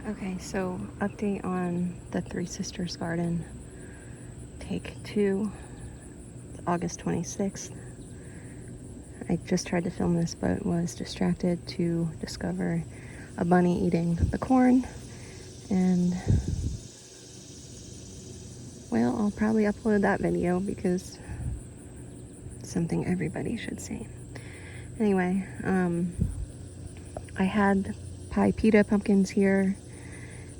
Okay, so update on the Three Sisters Garden, take 2, it's August 26th. I just tried to film this but was distracted to discover a bunny eating the corn, and well, I'll probably upload that video because it's something everybody should see. Anyway, I had pie pita pumpkins here.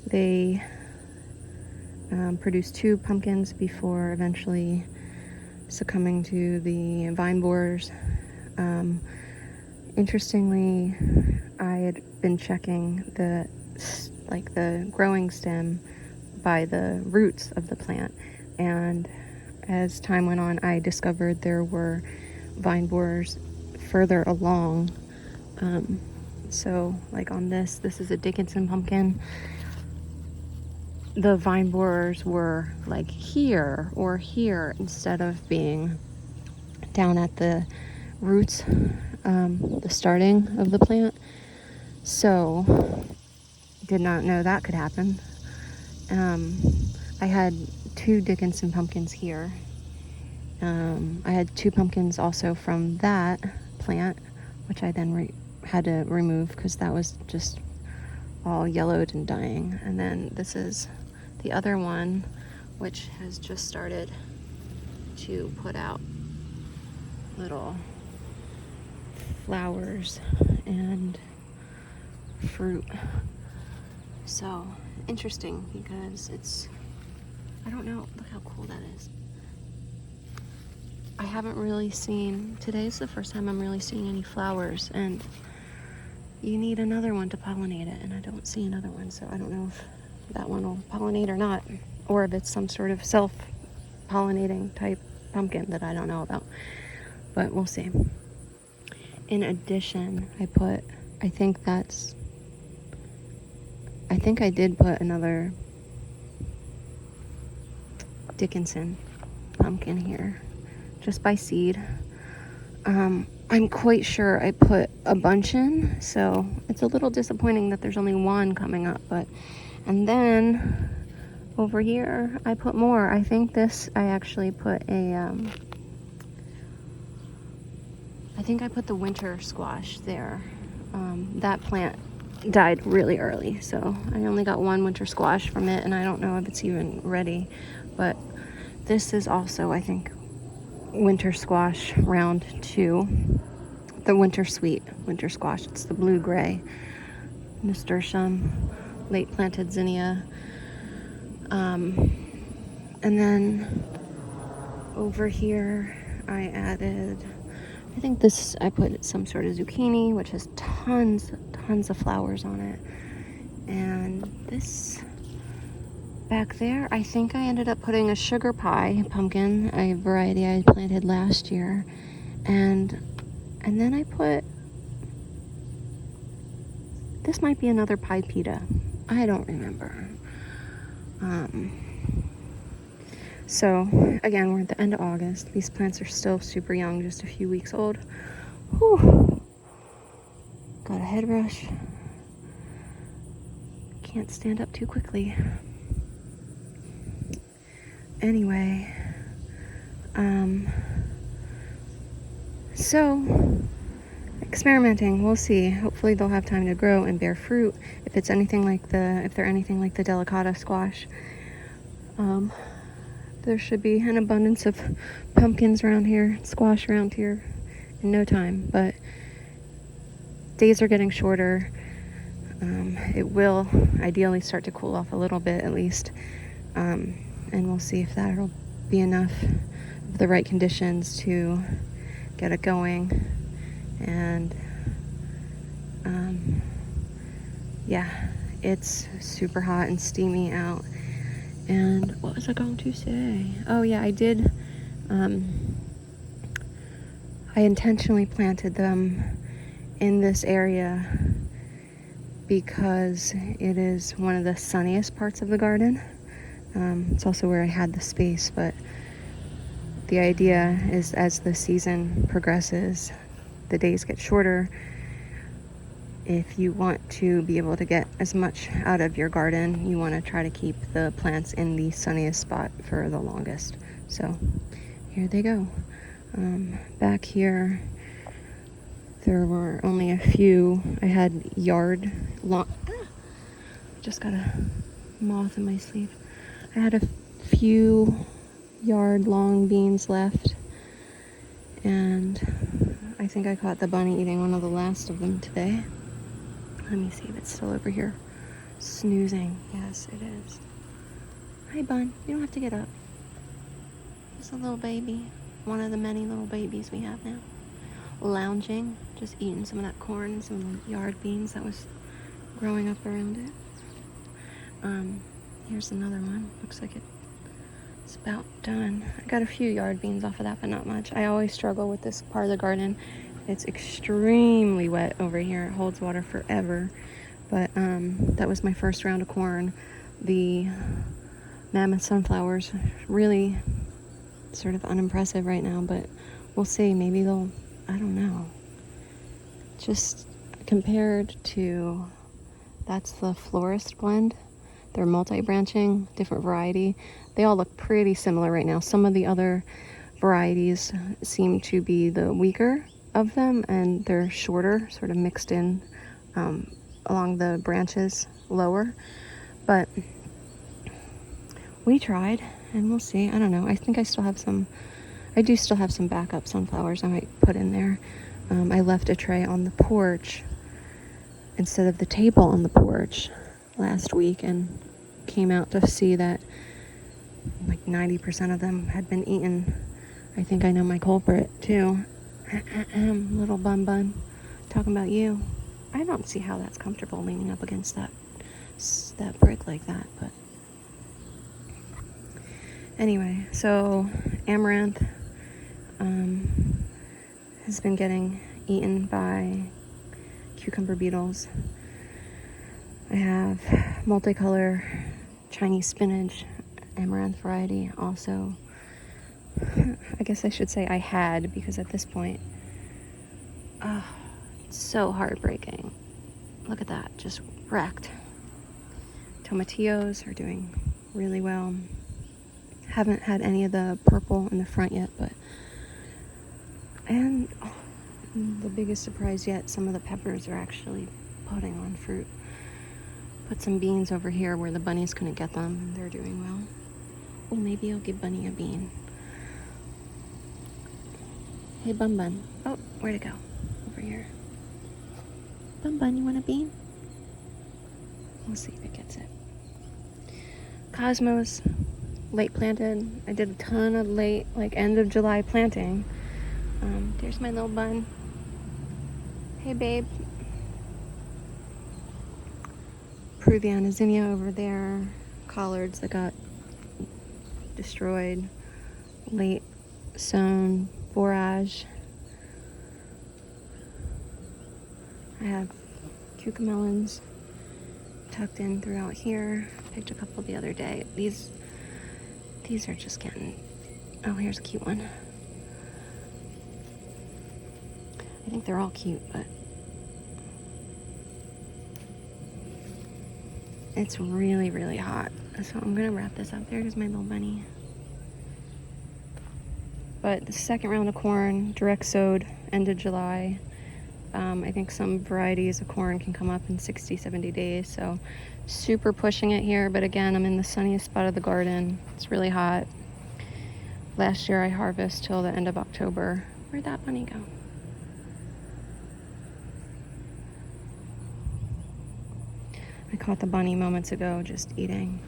They produced 2 pumpkins before eventually succumbing to the vine borers. Interestingly, I had been checking the growing stem by the roots of the plant, and as time went on, I discovered there were vine borers further along. So like on this is a Dickinson pumpkin. The vine borers were like here or here instead of being down at the roots, the starting of the plant. So did not know that could happen. I had 2 Dickinson pumpkins here. I had 2 pumpkins also from that plant, which I then had to remove because that was just all yellowed and dying. And then this is the other one, which has just started to put out little flowers and fruit. So interesting because I don't know, look how cool that is. I haven't really seen, today's the first time I'm really seeing any flowers, and you need another one to pollinate it, and I don't see another one, so I don't know if that one will pollinate or not, or if it's some sort of self-pollinating type pumpkin that I don't know about, but we'll see. In addition, I think I did put another Dickinson pumpkin here, just by seed. I'm quite sure I put a bunch in, so it's a little disappointing that there's only one coming up, and then over here I put more. I think I actually put I think I put the winter squash there. That plant died really early, so I only got 1 winter squash from it, and I don't know if it's even ready, but this is also, I think, winter squash round 2, the winter sweet winter squash. It's the blue-gray nasturtium, late planted zinnia. And then over here I put some sort of zucchini, which has tons of flowers on it. And this back there, I think I ended up putting a sugar pie pumpkin, a variety I planted last year. And then I put, this might be another pie pita. I don't remember. So again, we're at the end of August. These plants are still super young, just a few weeks old. Whew. Got a head rush. Can't stand up too quickly. Anyway, so experimenting, we'll see. Hopefully they'll have time to grow and bear fruit. If they're anything like the delicata squash, there should be an abundance of pumpkins around here, squash around here in no time, but days are getting shorter. It will ideally start to cool off a little bit at least, and we'll see if that'll be enough of the right conditions to get it going. And yeah, it's super hot and steamy out. And what was I going to say? Oh yeah, I intentionally planted them in this area because it is one of the sunniest parts of the garden. It's also where I had the space, but the idea is as the season progresses, the days get shorter, if you want to be able to get as much out of your garden, you want to try to keep the plants in the sunniest spot for the longest. So here they go. Back here, there were only a few. I had just got a moth in my sleeve. I had a few yard long beans left, and I think I caught the bunny eating one of the last of them today. Let me see if it's still over here. Snoozing. Yes, it is. Hi, Bun. You don't have to get up. Just a little baby. One of the many little babies we have now. Lounging, just eating some of that corn, some of the yard beans that was growing up around it. Here's another one. Looks like it's about done. I got a few yard beans off of that, but not much. I always struggle with this part of the garden. It's extremely wet over here. It holds water forever. But that was my first round of corn. The mammoth sunflowers really sort of unimpressive right now, but we'll see. Maybe they'll, I don't know. Just compared to, that's the florist blend. They're multi-branching, different variety. They all look pretty similar right now. Some of the other varieties seem to be the weaker of them, and they're shorter, sort of mixed in along the branches lower. But we tried, and we'll see. I don't know. I think I do still have some backup sunflowers I might put in there. I left a tray on the porch instead of the table on the porch last week, and came out to see that like 90% of them had been eaten. I think I know my culprit too. Little bun, talking about you. I don't see how that's comfortable leaning up against that brick like that, but anyway, so amaranth has been getting eaten by cucumber beetles. I have multicolor Chinese spinach amaranth variety also. I guess I should say I had, because at this point, it's so heartbreaking. Look at that, just wrecked. Tomatillos are doing really well. Haven't had any of the purple in the front yet, and the biggest surprise yet, some of the peppers are actually putting on fruit. Put some beans over here where the bunnies couldn't get them, and they're doing well. Oh, maybe I'll give Bunny a bean. Hey, Bun. Oh, where'd it go? Over here. Bun, you want a bean? We'll see if it gets it. Cosmos, late planted. I did a ton of late, like end of July planting. There's my little bun. Hey, babe. Peruviana zinnia over there. Collards that got destroyed. Late sown borage. I have cucamelons tucked in throughout here. Picked a couple the other day. These are just getting... Oh, here's a cute one. I think they're all cute, but it's really, really hot. So I'm gonna wrap this up. There's my little bunny. But the second round of corn, direct sowed, end of July. I think some varieties of corn can come up in 60, 70 days. So super pushing it here. But again, I'm in the sunniest spot of the garden. It's really hot. Last year I harvest till the end of October. Where'd that bunny go? I caught the bunny moments ago just eating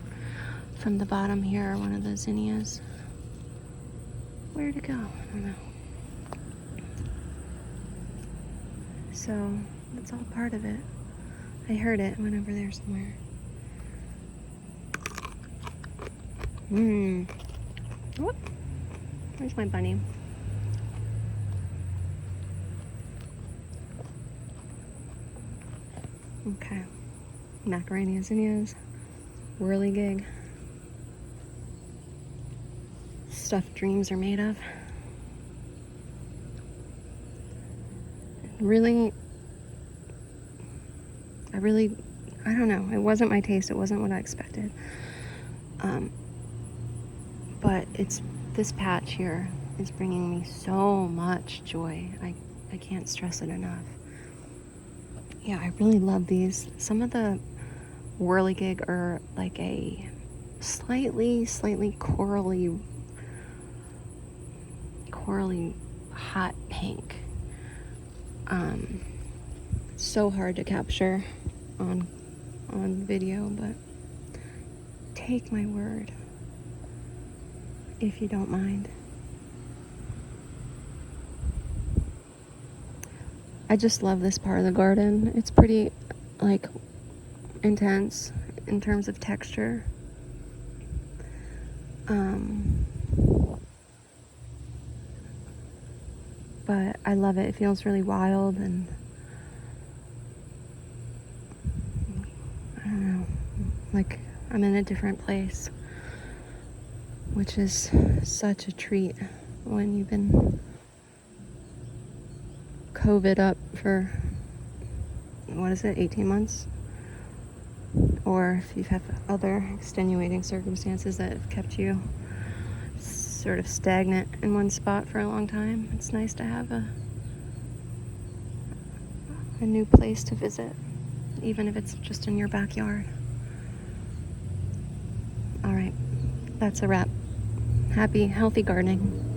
from the bottom here, one of the zinnias. Where'd it go? I don't know. So that's all part of it. I heard it. Went over there somewhere. Whoop. Where's my bunny? Okay. Macaroni zinnias. Whirligig. Stuff dreams are made of. Really I don't know, it wasn't my taste, it wasn't what I expected. But this patch here is bringing me so much joy. I can't stress it enough. Yeah, I really love these. Some of the whirligig are like a slightly corally hot pink. So hard to capture on video, but take my word, if you don't mind. I just love this part of the garden. It's pretty like intense in terms of texture. But I love it. It feels really wild, and I don't know, like I'm in a different place, which is such a treat when you've been COVID up for, 18 months? Or if you've had other extenuating circumstances that have kept you sort of stagnant in one spot for a long time. It's nice to have a new place to visit, even if it's just in your backyard. All right, that's a wrap. Happy, healthy gardening.